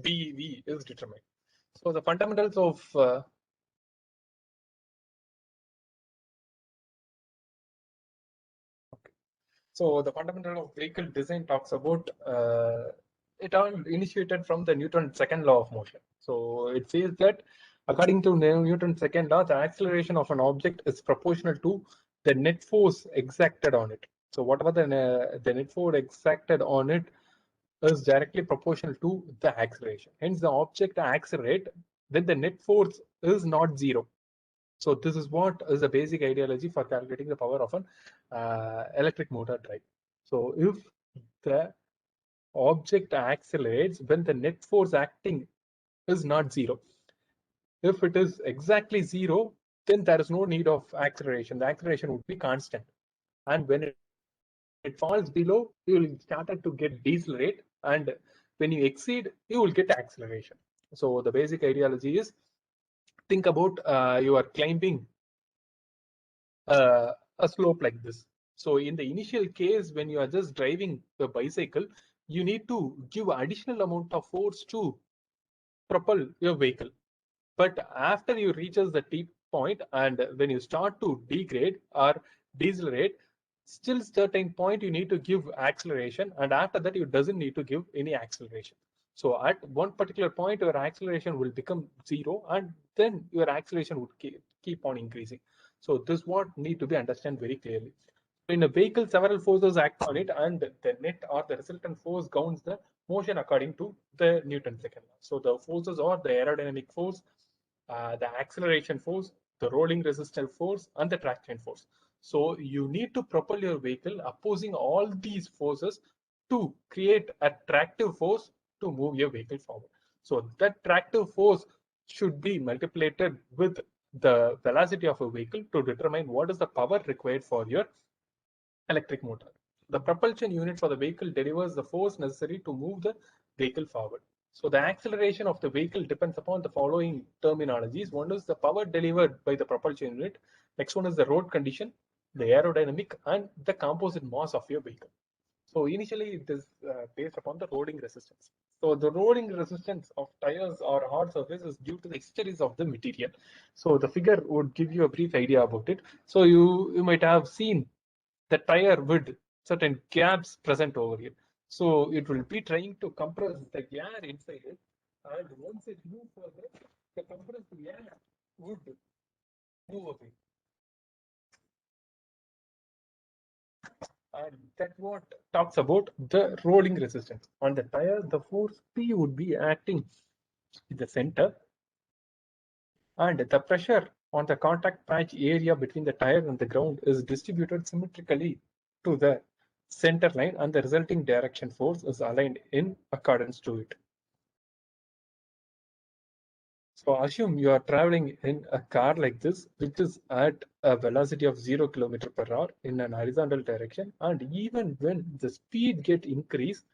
dV is determined. So the fundamentals of So the fundamental of vehicle design talks about it all initiated from the Newton's second law of motion. So it says that according to Newton's second law, the acceleration of an object is proportional to the net force exacted on it. So whatever the net force exacted on it is directly proportional to the acceleration. Hence, the object accelerate when the net force is not zero. So this is what is the basic ideology for calculating the power of an electric motor drive. So if the object accelerates when the net force acting is not zero. If it is exactly zero, then there is no need of acceleration. The acceleration would be constant. And when it falls below, you will start to get decelerate. And when you exceed, you will get acceleration. So the basic ideology is think about you are climbing a slope like this. So in the initial case, when you are just driving the bicycle, you need to give additional amount of force to propel your vehicle. But after you reaches the tip point and when you start to degrade or decelerate, still certain point you need to give acceleration, and after that you doesn't need to give any acceleration. So at one particular point, your acceleration will become zero, and then your acceleration would keep on increasing. So this what need to be understood very clearly. In a vehicle, several forces act on it, and the net or the resultant force governs the motion according to the Newton's second law. So the forces are the aerodynamic force, the acceleration force, the rolling resistance force, and the traction force. So you need to propel your vehicle opposing all these forces to create a tractive force to move your vehicle forward. So that tractive force should be multiplied with the velocity of a vehicle to determine what is the power required for your electric motor. The propulsion unit for the vehicle delivers the force necessary to move the vehicle forward. So the acceleration of the vehicle depends upon the following terminologies. One is the power delivered by the propulsion unit. Next one is the road condition, the aerodynamic, and the composite mass of your vehicle. So initially it is based upon the rolling resistance. So the rolling resistance of tires or hard surface is due to the histories of the material. So the figure would give you a brief idea about it. So you might have seen the tire with certain gaps present over here. So it will be trying to compress the air inside it, and once it moves further, the compressed air would move away. And that's what talks about the rolling resistance. On the tire, the force P would be acting in the center, and the pressure on the contact patch area between the tire and the ground is distributed symmetrically to the center line, and the resulting direction force is aligned in accordance to it. So assume you are traveling in a car like this, which is at a velocity of 0 km/h in an horizontal direction, and even when the speed get increased,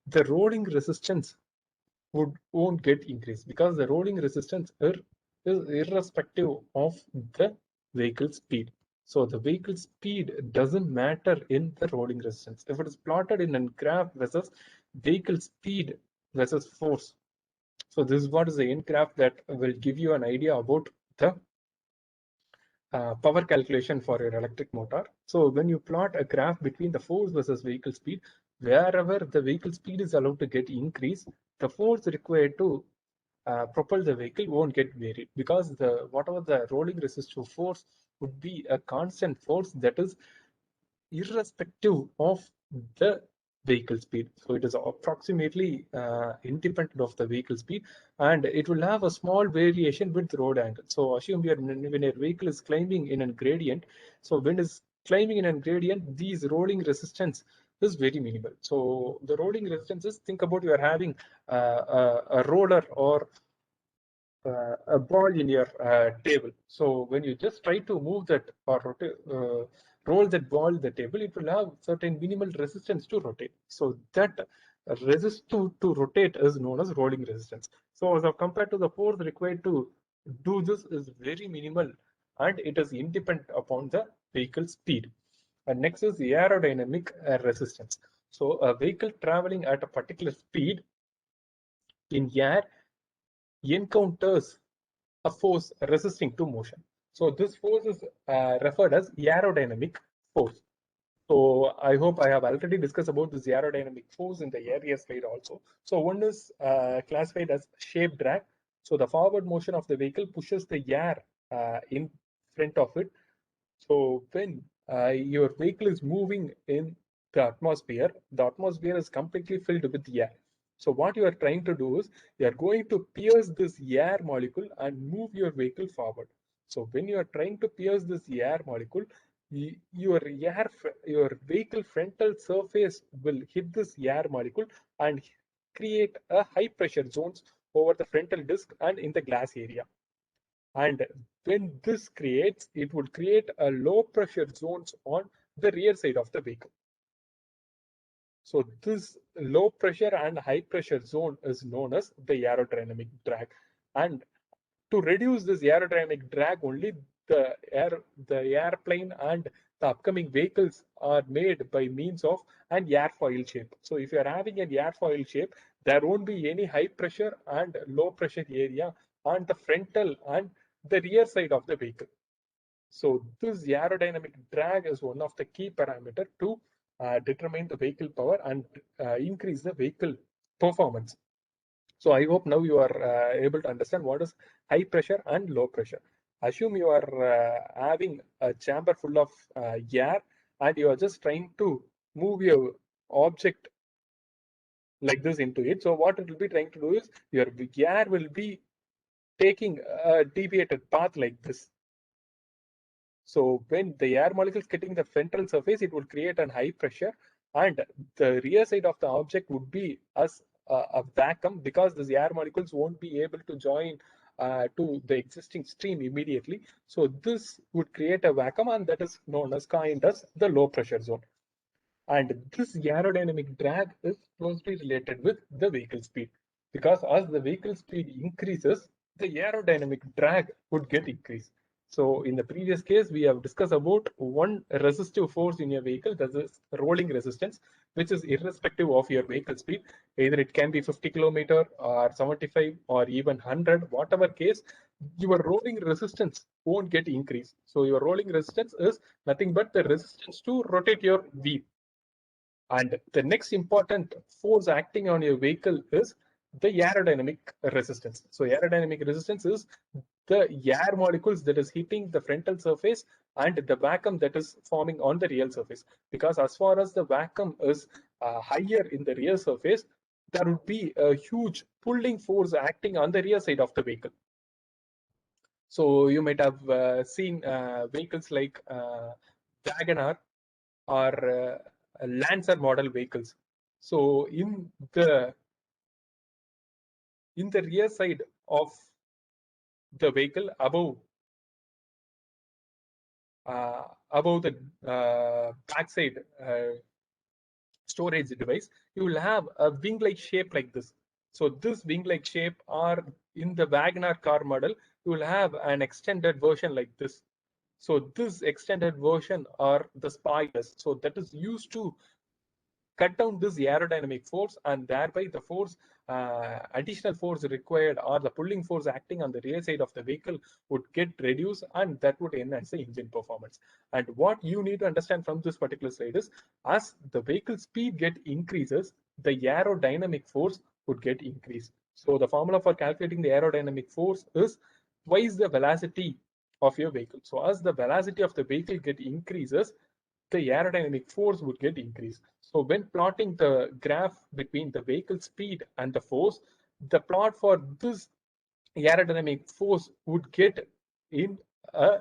the rolling resistance won't get increased because the rolling resistance is irrespective of the vehicle speed. So the vehicle speed doesn't matter in the rolling resistance. If it is plotted in a graph versus vehicle speed versus force. So this is what is the end graph that will give you an idea about the power calculation for your electric motor. So when you plot a graph between the force versus vehicle speed, wherever the vehicle speed is allowed to get increased, the force required to propel the vehicle won't get varied because whatever the rolling resistive force would be a constant force that is irrespective of the vehicle speed. So it is approximately independent of the vehicle speed, and it will have a small variation with road angle. So assume when your vehicle is climbing in a gradient, so when it's climbing in a gradient, these rolling resistance is very minimal. So the rolling resistance is, think about you are having a roller or a ball in your table. So when you just try to move that or roll that ball in the table, it will have certain minimal resistance to rotate. So that resist to rotate is known as rolling resistance. So compared to the force required to do this is very minimal, and it is independent upon the vehicle speed. And next is the aerodynamic resistance. So a vehicle traveling at a particular speed in air encounters a force resisting to motion. So this force is referred as aerodynamic force. So I hope I have already discussed about this aerodynamic force in the earlier slide also. So one is classified as shape drag. So the forward motion of the vehicle pushes the air in front of it. So when your vehicle is moving in the atmosphere is completely filled with air. So what you are trying to do is you are going to pierce this air molecule and move your vehicle forward. So when you are trying to pierce this air molecule, your vehicle frontal surface will hit this air molecule and create a high pressure zones over the frontal disc and in the glass area. And when this creates, it would create a low pressure zones on the rear side of the vehicle. So this low pressure and high pressure zone is known as the aerodynamic drag. And to reduce this aerodynamic drag, only the airplane and the upcoming vehicles are made by means of an airfoil shape. So if you are having an airfoil shape, there won't be any high pressure and low pressure area on the frontal and the rear side of the vehicle. So this aerodynamic drag is one of the key parameter to determine the vehicle power and increase the vehicle performance. So I hope now you are able to understand what is high pressure and low pressure. Assume you are having a chamber full of air and you are just trying to move your object like this into it. So what it will be trying to do is your air will be taking a deviated path like this. So when the air molecules getting the frontal surface, it will create a high pressure, and the rear side of the object would be as a vacuum because these air molecules won't be able to join to the existing stream immediately. So this would create a vacuum, and that is known as kind as the low pressure zone. And this aerodynamic drag is closely related with the vehicle speed because as the vehicle speed increases, the aerodynamic drag would get increased. So in the previous case, we have discussed about one resistive force in your vehicle, that is rolling resistance, which is irrespective of your vehicle speed. Either it can be 50 kilometer or 75 or even 100, whatever case, your rolling resistance won't get increased. So your rolling resistance is nothing but the resistance to rotate your wheel. And the next important force acting on your vehicle is the aerodynamic resistance. So aerodynamic resistance is the air molecules that is hitting the frontal surface and the vacuum that is forming on the rear surface. Because as far as the vacuum is higher in the rear surface, there would be a huge pulling force acting on the rear side of the vehicle. So you might have seen vehicles like Wagoner or Lancer model vehicles. So in the rear side of the vehicle above the backside storage device, you will have a wing-like shape like this. So this wing-like shape, or in the Wagoner car model, you will have an extended version like this. So this extended version are the spoilers. So that is used to cut down this aerodynamic force, and thereby the force additional force required or the pulling force acting on the rear side of the vehicle would get reduced, and that would enhance the engine performance. And what you need to understand from this particular slide is as the vehicle speed get increases, the aerodynamic force would get increased. So the formula for calculating the aerodynamic force is twice the velocity of your vehicle. So as the velocity of the vehicle get increases, the aerodynamic force would get increased. So when plotting the graph between the vehicle speed and the force, the plot for this aerodynamic force would get in a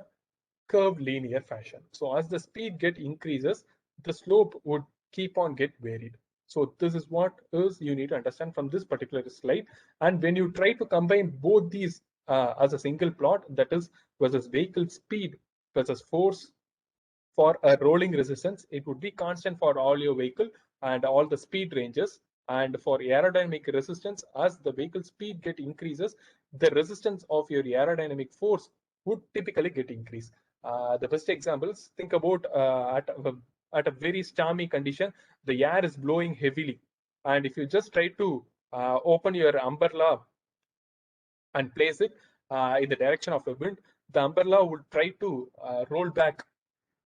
curved linear fashion. So as the speed get increases, the slope would keep on get varied. So this is what is you need to understand from this particular slide. And when you try to combine both these as a single plot, that is versus vehicle speed versus force for a rolling resistance, it would be constant for all your vehicle and all the speed ranges. And for aerodynamic resistance, as the vehicle speed get increases, the resistance of your aerodynamic force would typically get increased. The best examples, think about at a very stormy condition, the air is blowing heavily. And if you just try to open your umbrella and place it in the direction of the wind, the umbrella would try to roll back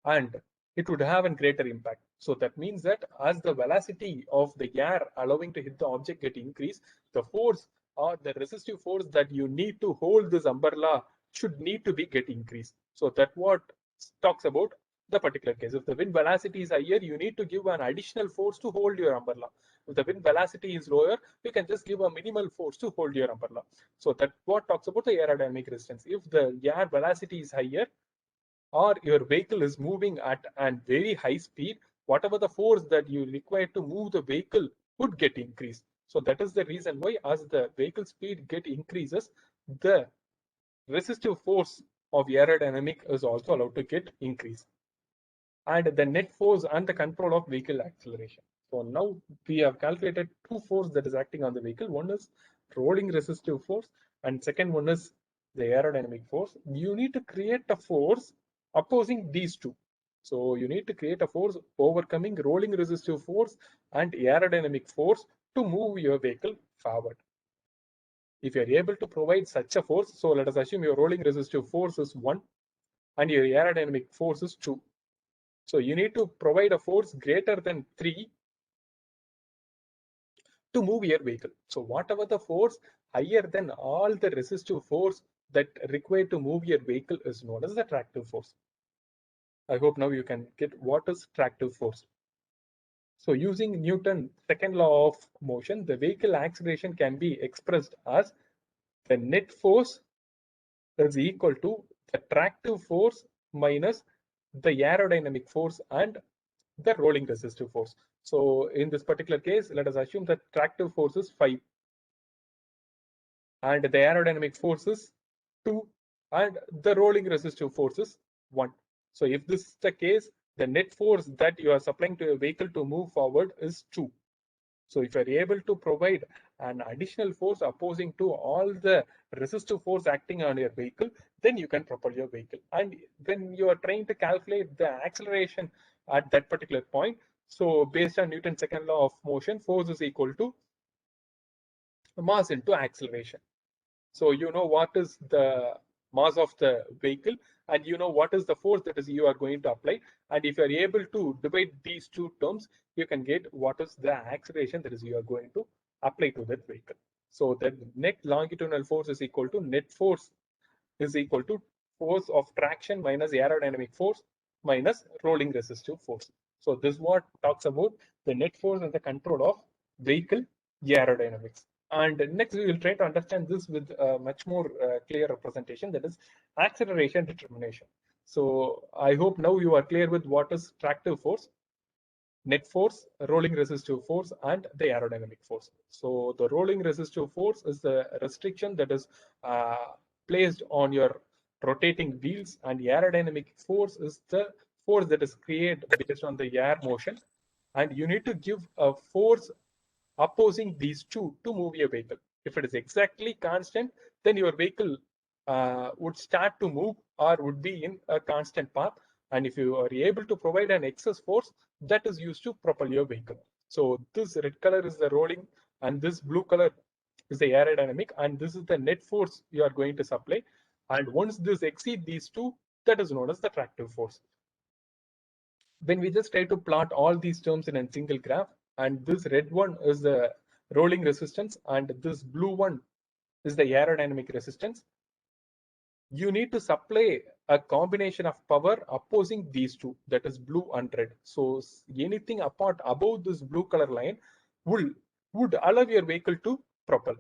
and it would have a greater impact. So that means that as the velocity of the air allowing to hit the object get increased, the force or the resistive force that you need to hold this umbrella should need to be get increased. So that what talks about the particular case. If the wind velocity is higher, you need to give an additional force to hold your umbrella. If the wind velocity is lower, you can just give a minimal force to hold your umbrella. So that what talks about the aerodynamic resistance. If the air velocity is higher, or your vehicle is moving at a very high speed, whatever the force that you require to move the vehicle would get increased. So that is the reason why as the vehicle speed get increases, the resistive force of aerodynamic is also allowed to get increased. And the net force and the control of vehicle acceleration. So now we have calculated two forces that is acting on the vehicle. One is rolling resistive force and second one is the aerodynamic force. You need to create a force opposing these two. So you need to create a force overcoming rolling resistive force and aerodynamic force to move your vehicle forward. If you are able to provide such a force, so let us assume your rolling resistive force is 1 and your aerodynamic force is 2. So you need to provide a force greater than 3 to move your vehicle. So whatever the force higher than all the resistive force that required to move your vehicle is known as the tractive force. I hope now you can get what is tractive force. So using Newton's second law of motion, the vehicle acceleration can be expressed as the net force is equal to the tractive force minus the aerodynamic force and the rolling resistive force. So in this particular case, let us assume that tractive force is 5 and the aerodynamic force is 2 and the rolling resistive force is 1. So if this is the case, the net force that you are supplying to a vehicle to move forward is 2. So if you are able to provide an additional force opposing to all the resistive force acting on your vehicle, then you can propel your vehicle. And when you are trying to calculate the acceleration at that particular point, so based on Newton's second law of motion, force is equal to mass into acceleration. So you know what is the mass of the vehicle and you know what is the force that is you are going to apply. And if you are able to divide these two terms, you can get what is the acceleration that is you are going to apply to that vehicle. So the net longitudinal force is equal to net force is equal to force of traction minus aerodynamic force minus rolling resistive force. So this is what talks about the net force and the control of vehicle aerodynamics. And next, we will try to understand this with a much more clear representation, that is acceleration determination. So I hope now you are clear with what is tractive force, net force, rolling resistive force, and the aerodynamic force. So the rolling resistive force is the restriction that is placed on your rotating wheels, and the aerodynamic force is the force that is created based on the air motion. And you need to give a force opposing these two to move your vehicle. If it is exactly constant, then your vehicle would start to move or would be in a constant path. And if you are able to provide an excess force, that is used to propel your vehicle. So this red color is the rolling and this blue color is the aerodynamic, and this is the net force you are going to supply. And once this exceeds these two, that is known as the tractive force. When we just try to plot all these terms in a single graph, and this red one is the rolling resistance and this blue one is the aerodynamic resistance, you need to supply a combination of power opposing these two, that is blue and red. So anything apart above this blue color line would allow your vehicle to propel.